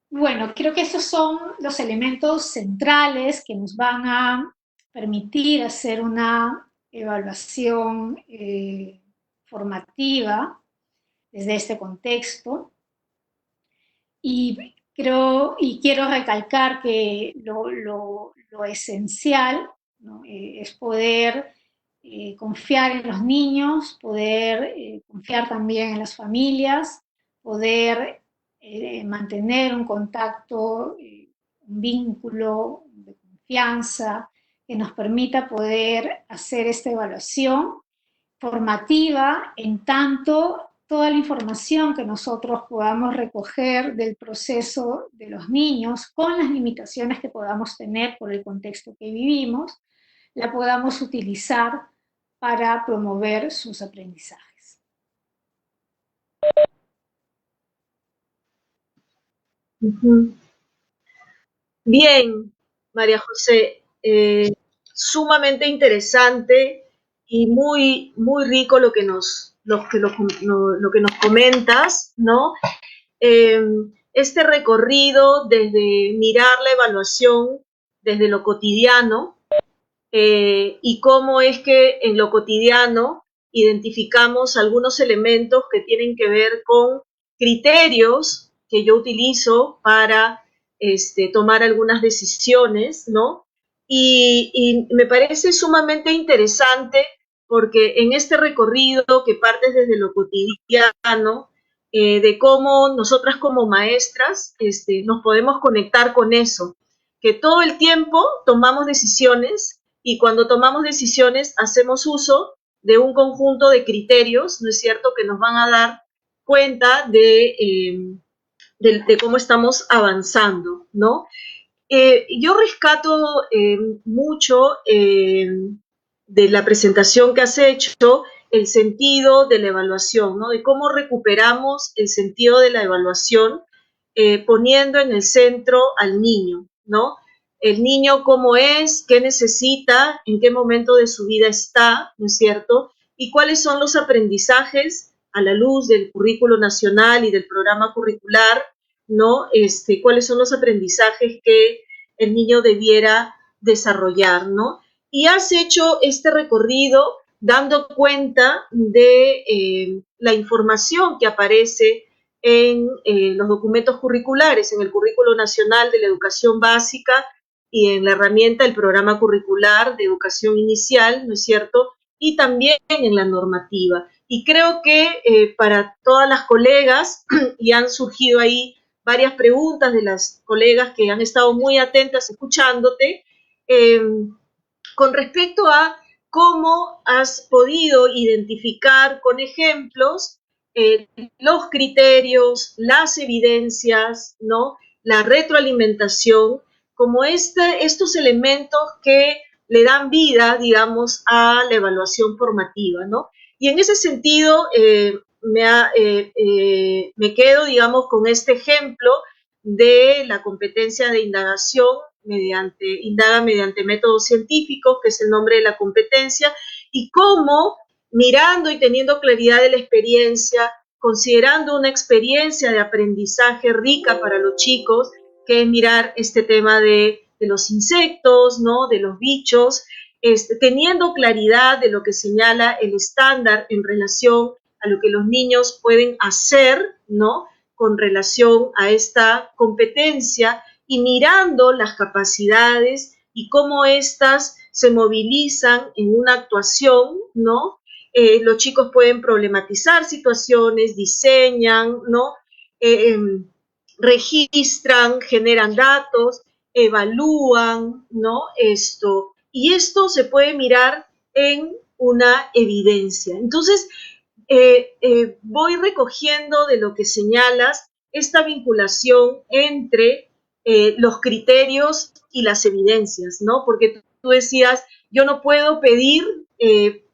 S2: Bueno, creo que esos son los elementos centrales que nos van a permitir hacer una evaluación formativa desde este contexto. Y quiero recalcar que lo esencial, ¿no? Es poder confiar en los niños, poder confiar también en las familias, poder mantener un contacto, un vínculo de confianza que nos permita poder hacer esta evaluación formativa, en tanto toda la información que nosotros podamos recoger del proceso de los niños, con las limitaciones que podamos tener por el contexto que vivimos, la podamos utilizar para promover sus aprendizajes.
S1: Bien, María José, sumamente interesante y muy, muy rico lo que nos comentas, ¿no? Este recorrido desde mirar la evaluación desde lo cotidiano y cómo es que en lo cotidiano identificamos algunos elementos que tienen que ver con criterios que yo utilizo para tomar algunas decisiones, ¿no? Y me parece sumamente interesante porque en este recorrido que partes desde lo cotidiano, de cómo nosotras como maestras nos podemos conectar con eso, que todo el tiempo tomamos decisiones y cuando tomamos decisiones hacemos uso de un conjunto de criterios, ¿no es cierto?, que nos van a dar cuenta de cómo estamos avanzando, ¿no? Yo rescato mucho de la presentación que has hecho el sentido de la evaluación, ¿no? De cómo recuperamos el sentido de la evaluación poniendo en el centro al niño, ¿no? El niño cómo es, qué necesita, en qué momento de su vida está, ¿no es cierto? Y cuáles son los aprendizajes a la luz del currículo nacional y del programa curricular, ¿no? Cuáles son los aprendizajes que el niño debiera desarrollar, ¿no? Y has hecho este recorrido dando cuenta de la información que aparece en los documentos curriculares, en el Currículo Nacional de la Educación Básica y en la herramienta del Programa Curricular de Educación Inicial, ¿no es cierto? Y también en la normativa. Y creo que para todas las colegas, y han surgido ahí varias preguntas de las colegas que han estado muy atentas escuchándote, con respecto a cómo has podido identificar con ejemplos los criterios, las evidencias, ¿no? La retroalimentación, como estos elementos que le dan vida, digamos, a la evaluación formativa, ¿no? Y en ese sentido, me quedo, digamos, con este ejemplo de la competencia de indagación indaga mediante métodos científicos, que es el nombre de la competencia, y cómo, mirando y teniendo claridad de la experiencia, considerando una experiencia de aprendizaje rica para los chicos, que es mirar este tema de los insectos, ¿no? De los bichos, teniendo claridad de lo que señala el estándar en relación a lo que los niños pueden hacer, ¿no? Con relación a esta competencia y mirando las capacidades y cómo éstas se movilizan en una actuación, ¿no? Los chicos pueden problematizar situaciones, diseñan, ¿no? Registran, generan datos, evalúan, ¿no? Y esto se puede mirar en una evidencia. Entonces, voy recogiendo de lo que señalas esta vinculación entre los criterios y las evidencias, ¿no? Porque tú decías, yo no puedo pedir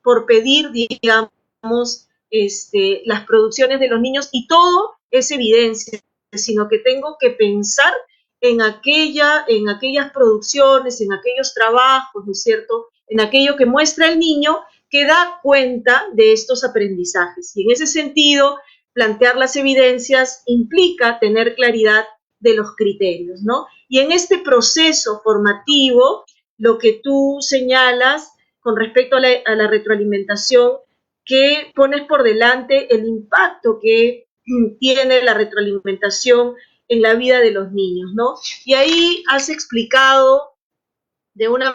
S1: por pedir, digamos, las producciones de los niños y todo es evidencia, sino que tengo que pensar en aquellas producciones, en aquellos trabajos, ¿no es cierto? En aquello que muestra el niño que da cuenta de estos aprendizajes. Y en ese sentido, plantear las evidencias implica tener claridad de los criterios, ¿no? Y en este proceso formativo, lo que tú señalas con respecto a la retroalimentación, que pones por delante el impacto que tiene la retroalimentación en la vida de los niños, ¿no? Y ahí has explicado de una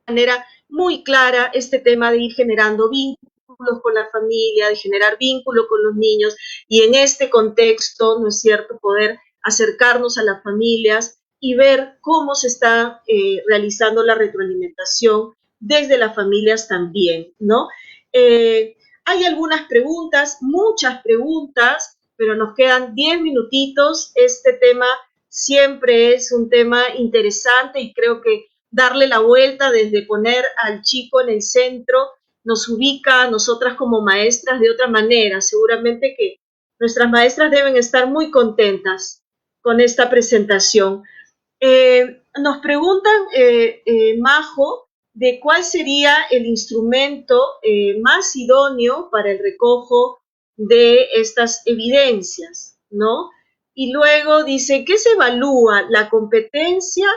S1: manera muy clara este tema de ir generando vínculos con la familia, de generar vínculo con los niños y en este contexto, ¿no es cierto?, poder acercarnos a las familias y ver cómo se está realizando la retroalimentación desde las familias también, ¿no? Hay algunas preguntas, muchas preguntas, pero nos quedan 10 minutitos. Este tema siempre es un tema interesante y creo que darle la vuelta desde poner al chico en el centro nos ubica a nosotras como maestras de otra manera. Seguramente que nuestras maestras deben estar muy contentas con esta presentación. Nos preguntan, Majo, de cuál sería el instrumento más idóneo para el recojo de estas evidencias, ¿no? Y luego dice, ¿qué se evalúa? ¿La competencia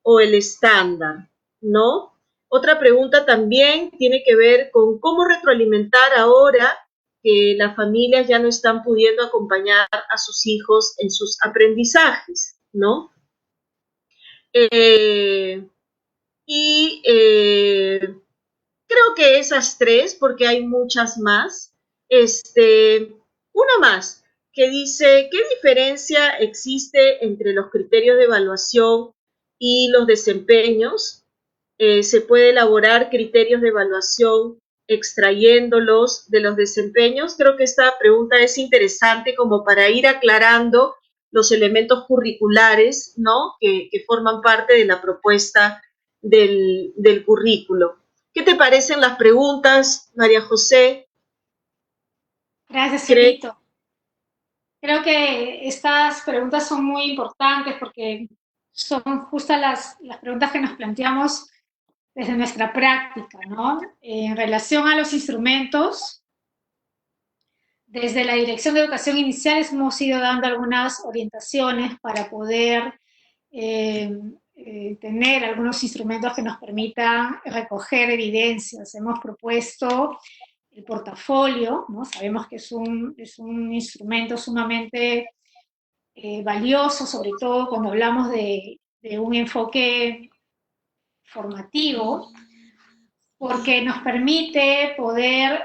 S1: o el estándar? ¿No? Otra pregunta también tiene que ver con cómo retroalimentar ahora que las familias ya no están pudiendo acompañar a sus hijos en sus aprendizajes, ¿no? Creo que esas tres, porque hay muchas más. Una más, que dice, ¿qué diferencia existe entre los criterios de evaluación y los desempeños? Se puede elaborar criterios de evaluación extrayéndolos de los desempeños. Creo que esta pregunta es interesante como para ir aclarando los elementos curriculares, ¿no? que forman parte de la propuesta del currículo. ¿Qué te parecen las preguntas, María José?
S2: Gracias, Charito. Creo que estas preguntas son muy importantes porque son justo las preguntas que nos planteamos desde nuestra práctica, ¿no? En relación a los instrumentos, desde la Dirección de Educación Inicial hemos ido dando algunas orientaciones para poder tener algunos instrumentos que nos permitan recoger evidencias. Hemos propuesto el portafolio, ¿no? Sabemos que es un instrumento sumamente valioso, sobre todo cuando hablamos de un enfoque formativo, porque nos permite poder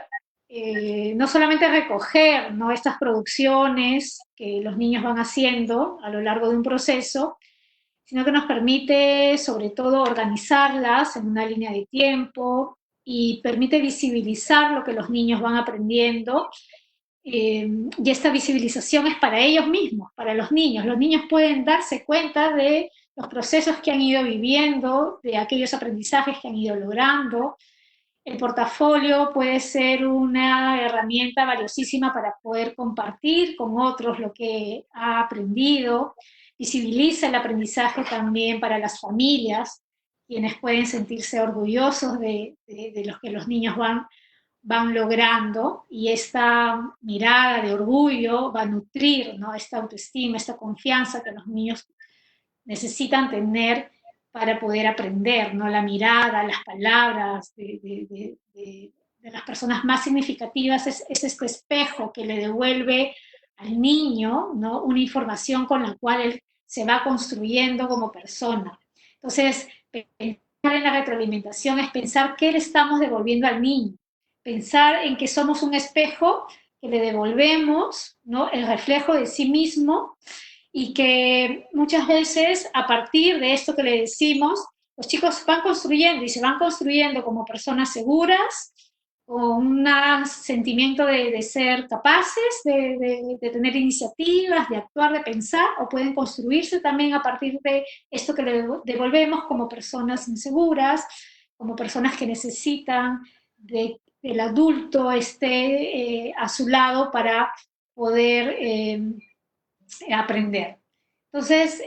S2: no solamente recoger, ¿no?, estas producciones que los niños van haciendo a lo largo de un proceso, sino que nos permite sobre todo organizarlas en una línea de tiempo y permite visibilizar lo que los niños van aprendiendo. Y esta visibilización es para ellos mismos, para los niños. Los niños pueden darse cuenta de los procesos que han ido viviendo, de aquellos aprendizajes que han ido logrando. El portafolio puede ser una herramienta valiosísima para poder compartir con otros lo que ha aprendido. Visibiliza el aprendizaje también para las familias, quienes pueden sentirse orgullosos de lo que los niños van van logrando, y esta mirada de orgullo va a nutrir, ¿no?, esta autoestima, esta confianza que los niños necesitan tener para poder aprender, ¿no? La mirada, las palabras de las personas más significativas es este espejo que le devuelve al niño, ¿no?, una información con la cual él se va construyendo como persona. Entonces, pensar en la retroalimentación es pensar qué le estamos devolviendo al niño, pensar en que somos un espejo que le devolvemos, ¿no?, el reflejo de sí mismo, y que muchas veces a partir de esto que le decimos, los chicos van construyendo y se van construyendo como personas seguras, con un sentimiento de ser capaces, de tener iniciativas, de actuar, de pensar, o pueden construirse también a partir de esto que le devolvemos como personas inseguras, como personas que necesitan del adulto esté a su lado para poder aprender. Entonces,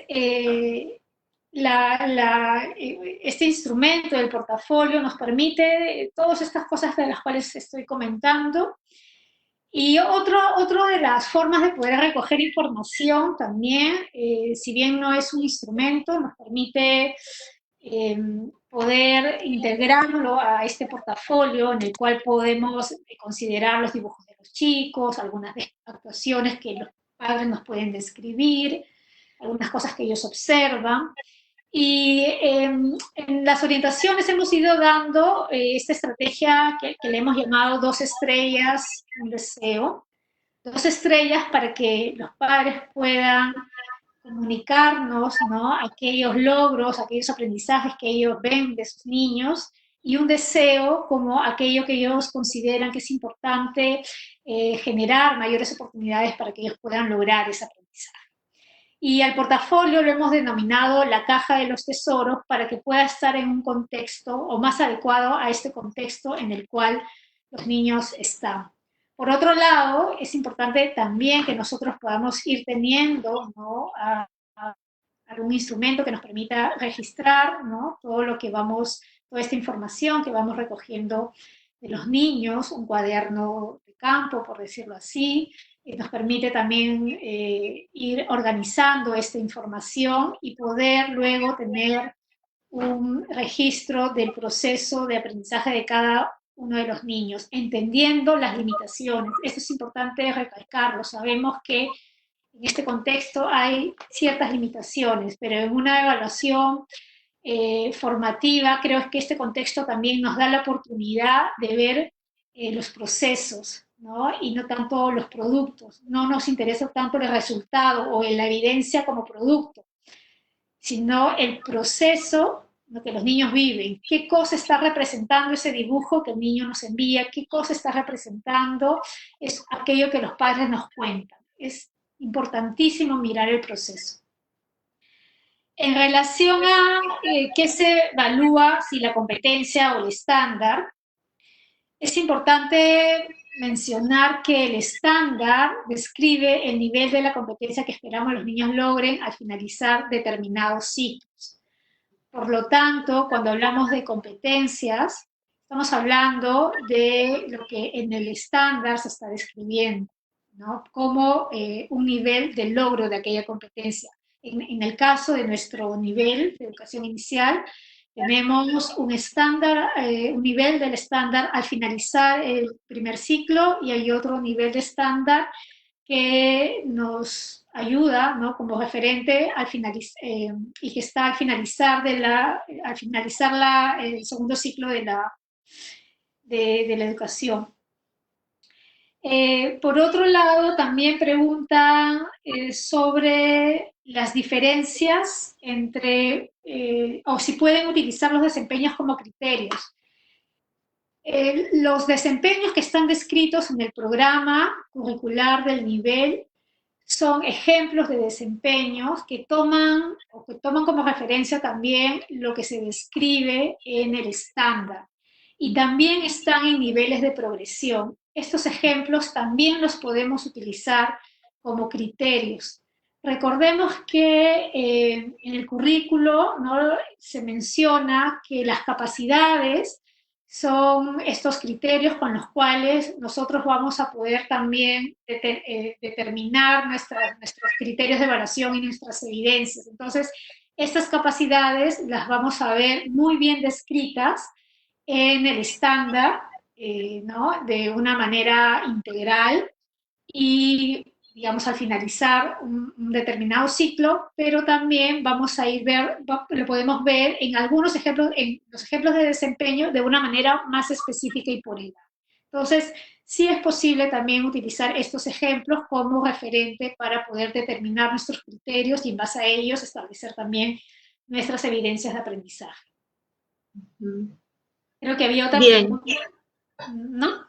S2: este instrumento del portafolio nos permite todas estas cosas de las cuales estoy comentando. Y otro de las formas de poder recoger información también, si bien no es un instrumento, nos permite poder integrarlo a este portafolio en el cual podemos considerar los dibujos de los chicos, algunas actuaciones que los padres nos pueden describir, algunas cosas que ellos observan. Y en las orientaciones hemos ido dando esta estrategia que le hemos llamado 2 estrellas, un deseo. 2 estrellas para que los padres puedan comunicarnos, ¿no?, aquellos logros, aquellos aprendizajes que ellos ven de sus niños, y un deseo como aquello que ellos consideran que es importante generar mayores oportunidades para que ellos puedan lograr ese aprendizaje. Y al portafolio lo hemos denominado la caja de los tesoros para que pueda estar en un contexto o más adecuado a este contexto en el cual los niños están. Por otro lado, es importante también que nosotros podamos ir teniendo, ¿no?, algún instrumento que nos permita registrar, ¿no?, todo lo que vamos, toda esta información que vamos recogiendo de los niños, un cuaderno de campo, por decirlo así. Nos permite también ir organizando esta información y poder luego tener un registro del proceso de aprendizaje de cada uno de los niños, entendiendo las limitaciones. Esto es importante recalcarlo. Sabemos que en este contexto hay ciertas limitaciones, pero en una evaluación formativa creo que este contexto también nos da la oportunidad de ver los procesos, ¿no?, y no tanto los productos. No nos interesa tanto el resultado o la evidencia como producto, sino el proceso, lo que los niños viven, qué cosa está representando ese dibujo que el niño nos envía, qué cosa está representando es aquello que los padres nos cuentan. Es importantísimo mirar el proceso. En relación a qué se evalúa, si la competencia o el estándar, es importante mencionar que el estándar describe el nivel de la competencia que esperamos los niños logren al finalizar determinados ciclos. Por lo tanto, cuando hablamos de competencias, estamos hablando de lo que en el estándar se está describiendo, ¿no?, como un nivel de logro de aquella competencia. En el caso de nuestro nivel de educación inicial, tenemos un estándar, un nivel del estándar al finalizar el primer ciclo, y hay otro nivel de estándar que nos ayuda, ¿no?, como referente al y que está al finalizar, el segundo ciclo de la educación. Por otro lado, también pregunta sobre las diferencias entre, o si pueden utilizar los desempeños como criterios. Los desempeños que están descritos en el programa curricular del nivel son ejemplos de desempeños que toman como referencia también lo que se describe en el estándar, y también están en niveles de progresión. Estos ejemplos también los podemos utilizar como criterios. Recordemos que en el currículo, ¿no?, se menciona que las capacidades son estos criterios con los cuales nosotros vamos a poder también determinar nuestros criterios de evaluación y nuestras evidencias. Entonces, estas capacidades las vamos a ver muy bien descritas en el estándar, ¿no? De una manera integral y, digamos, al finalizar un determinado ciclo, pero también vamos a lo podemos ver en algunos ejemplos, en los ejemplos de desempeño de una manera más específica y por edad. Entonces, sí es posible también utilizar estos ejemplos como referente para poder determinar nuestros criterios y en base a ellos establecer también nuestras evidencias de aprendizaje. Creo que había otra
S1: Bien.
S2: pregunta, ¿no?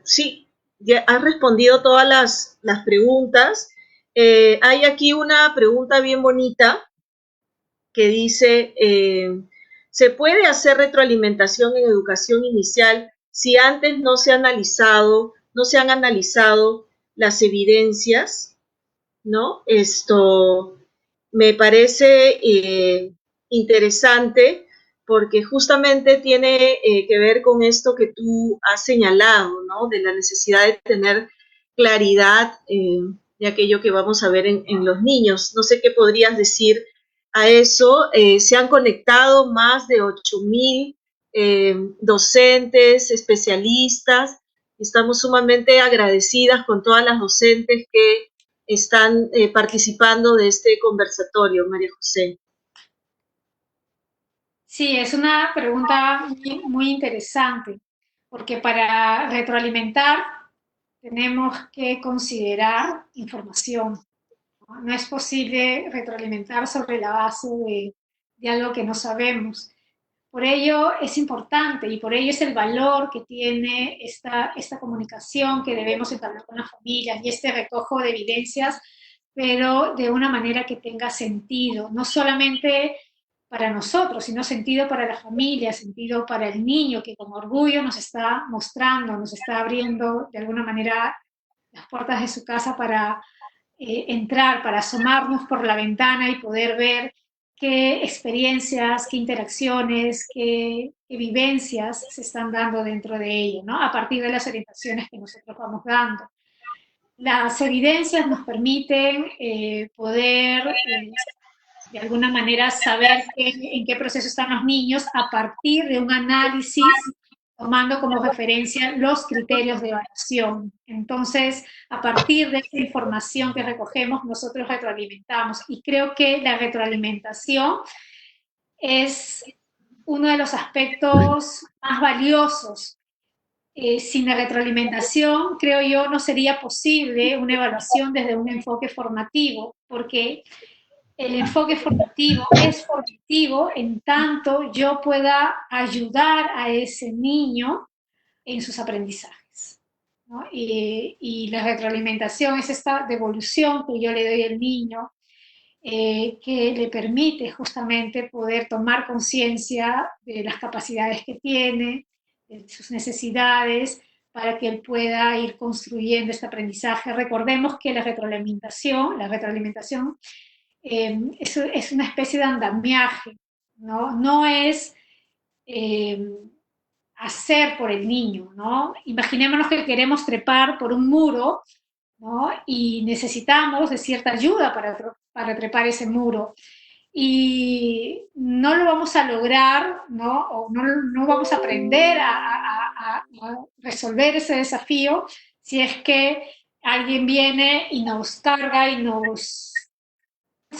S1: Sí, ya has respondido todas las preguntas. Hay aquí una pregunta bien bonita que dice, ¿se puede hacer retroalimentación en educación inicial si antes no se han analizado las evidencias? ¿No? Esto me parece interesante porque justamente tiene que ver con esto que tú has señalado, ¿no? De la necesidad de tener claridad de aquello que vamos a ver en los niños. No sé qué podrías decir a eso. Se han conectado más de 8,000 docentes, especialistas. Estamos sumamente agradecidas con todas las docentes que están participando de este conversatorio, María José.
S2: Sí, es una pregunta muy, muy interesante, porque para retroalimentar tenemos que considerar información. ¿No? No es posible retroalimentar sobre la base de algo que no sabemos. Por ello es importante y por ello es el valor que tiene esta comunicación que debemos entablar con las familias y este recojo de evidencias, pero de una manera que tenga sentido, no solamente para nosotros, sino sentido para la familia, sentido para el niño que con orgullo nos está mostrando, nos está abriendo de alguna manera las puertas de su casa para entrar, para asomarnos por la ventana y poder ver qué experiencias, qué interacciones, qué vivencias se están dando dentro de ello, ¿no? A partir de las orientaciones que nosotros vamos dando. Las evidencias nos permiten poder, de alguna manera, saber en qué proceso están los niños a partir de un análisis tomando como referencia los criterios de evaluación. Entonces, a partir de esa información que recogemos, nosotros retroalimentamos. Y creo que la retroalimentación es uno de los aspectos más valiosos. Sin la retroalimentación, creo yo, no sería posible una evaluación desde un enfoque formativo, porque el enfoque formativo es formativo en tanto yo pueda ayudar a ese niño en sus aprendizajes, ¿no? Y la retroalimentación es esta devolución que yo le doy al niño, que le permite justamente poder tomar conciencia de las capacidades que tiene, de sus necesidades, para que él pueda ir construyendo este aprendizaje. Recordemos que la retroalimentación es una especie de andamiaje, ¿no? No es hacer por el niño, ¿no? Imaginémonos que queremos trepar por un muro, ¿no? Y necesitamos de cierta ayuda para trepar ese muro. Y no lo vamos a lograr, ¿no? O no vamos a aprender a resolver ese desafío si es que alguien viene y nos carga y nos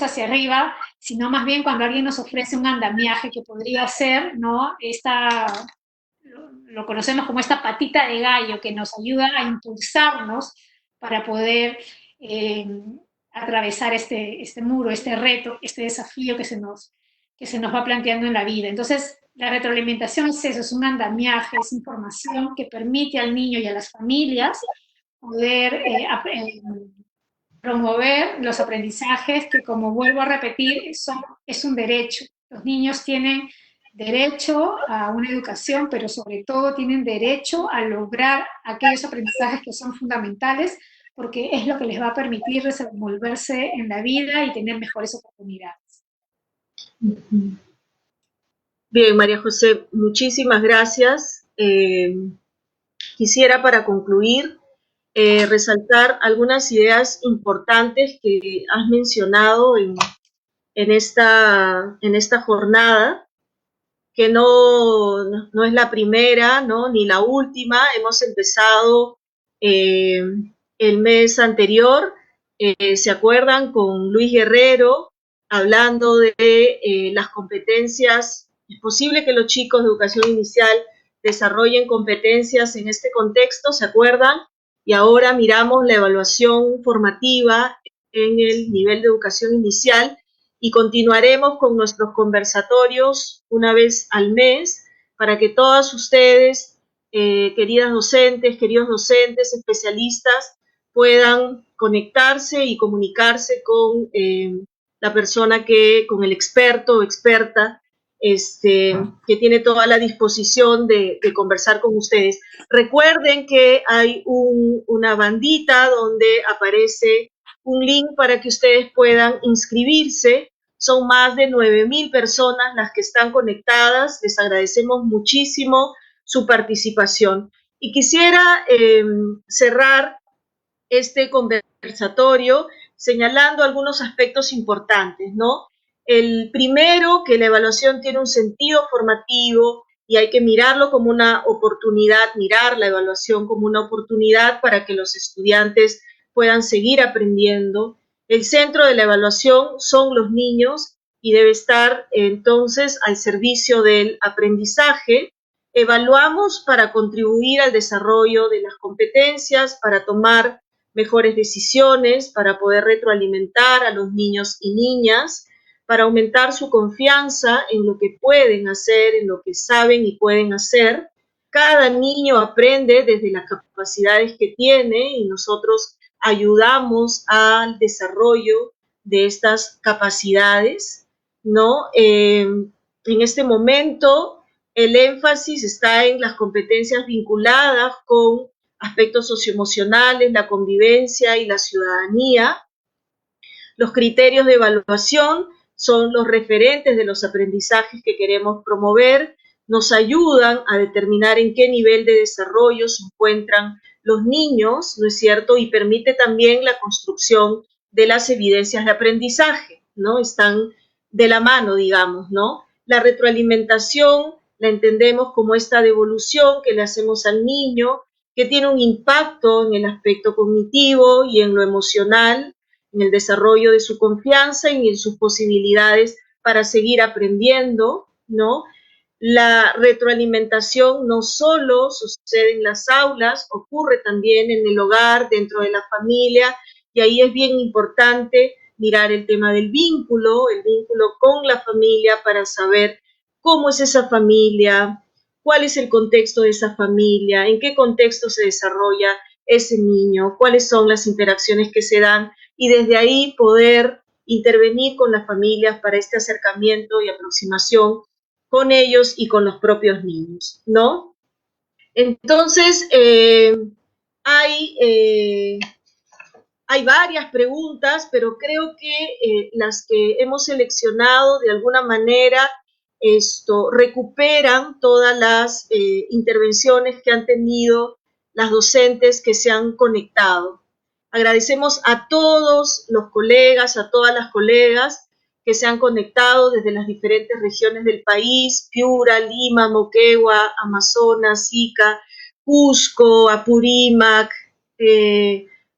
S2: hacia arriba, sino más bien cuando alguien nos ofrece un andamiaje que podría ser, ¿no? Lo conocemos como esta patita de gallo que nos ayuda a impulsarnos para poder eh, atravesar este muro, este reto, este desafío que se nos va planteando en la vida. Entonces, la retroalimentación es eso, es un andamiaje, es información que permite al niño y a las familias poder promover los aprendizajes que, como vuelvo a repetir, es un derecho. Los niños tienen derecho a una educación, pero sobre todo tienen derecho a lograr aquellos aprendizajes que son fundamentales, porque es lo que les va a permitir desenvolverse en la vida y tener mejores oportunidades.
S1: Bien, María José, muchísimas gracias. Quisiera para concluir resaltar algunas ideas importantes que has mencionado en esta jornada, que no es la primera, ¿no? Ni la última. Hemos empezado el mes anterior, ¿se acuerdan? Con Luis Guerrero, hablando de las competencias. Es posible que los chicos de educación inicial desarrollen competencias en este contexto, ¿se acuerdan? Y ahora miramos la evaluación formativa en el nivel de educación inicial y continuaremos con nuestros conversatorios una vez al mes para que todas ustedes, queridas docentes, queridos docentes, especialistas, puedan conectarse y comunicarse con la persona con el experto o experta que tiene toda la disposición de conversar con ustedes. Recuerden que hay una bandita donde aparece un link para que ustedes puedan inscribirse. Son más de 9,000 personas las que están conectadas. Les agradecemos muchísimo su participación. Y quisiera cerrar este conversatorio señalando algunos aspectos importantes, ¿no? El primero, que la evaluación tiene un sentido formativo y hay que mirarlo como una oportunidad, mirar la evaluación como una oportunidad para que los estudiantes puedan seguir aprendiendo. El centro de la evaluación son los niños y debe estar entonces al servicio del aprendizaje. Evaluamos para contribuir al desarrollo de las competencias, para tomar mejores decisiones, para poder retroalimentar a los niños y niñas, para aumentar su confianza en lo que pueden hacer, en lo que saben y pueden hacer. Cada niño aprende desde las capacidades que tiene y nosotros ayudamos al desarrollo de estas capacidades, ¿no? En este momento el énfasis está en las competencias vinculadas con aspectos socioemocionales, la convivencia y la ciudadanía. Los criterios de evaluación son los referentes de los aprendizajes que queremos promover, nos ayudan a determinar en qué nivel de desarrollo se encuentran los niños, ¿no es cierto? Y permite también la construcción de las evidencias de aprendizaje, ¿no? Están de la mano, digamos, ¿no? La retroalimentación la entendemos como esta devolución que le hacemos al niño, que tiene un impacto en el aspecto cognitivo y en lo emocional, en el desarrollo de su confianza y en sus posibilidades para seguir aprendiendo, ¿no? La retroalimentación no solo sucede en las aulas, ocurre también en el hogar, dentro de la familia, y ahí es bien importante mirar el tema del vínculo, el vínculo con la familia para saber cómo es esa familia, cuál es el contexto de esa familia, en qué contexto se desarrolla ese niño, cuáles son las interacciones que se dan y desde ahí poder intervenir con las familias para este acercamiento y aproximación con ellos y con los propios niños, ¿no? Entonces, hay varias preguntas, pero creo que las que hemos seleccionado de alguna manera recuperan todas las intervenciones que han tenido las docentes que se han conectado. Agradecemos a todos los colegas, a todas las colegas que se han conectado desde las diferentes regiones del país, Piura, Lima, Moquegua, Amazonas, Ica, Cusco, Apurímac,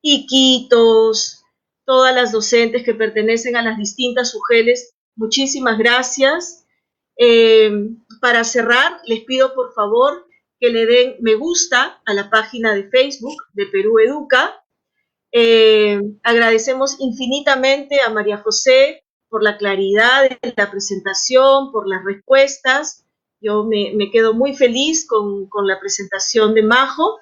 S1: Iquitos, todas las docentes que pertenecen a las distintas UGELes, muchísimas gracias. Para cerrar, les pido por favor que le den me gusta a la página de Facebook de Perú Educa. Agradecemos infinitamente a María José por la claridad de la presentación, por las respuestas. Yo me quedo muy feliz con la presentación de Majo.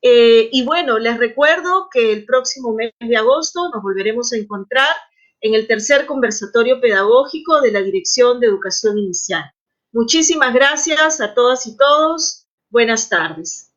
S1: Y bueno, les recuerdo que el próximo mes de agosto nos volveremos a encontrar en el tercer conversatorio pedagógico de la Dirección de Educación Inicial. Muchísimas gracias a todas y todos. Buenas tardes.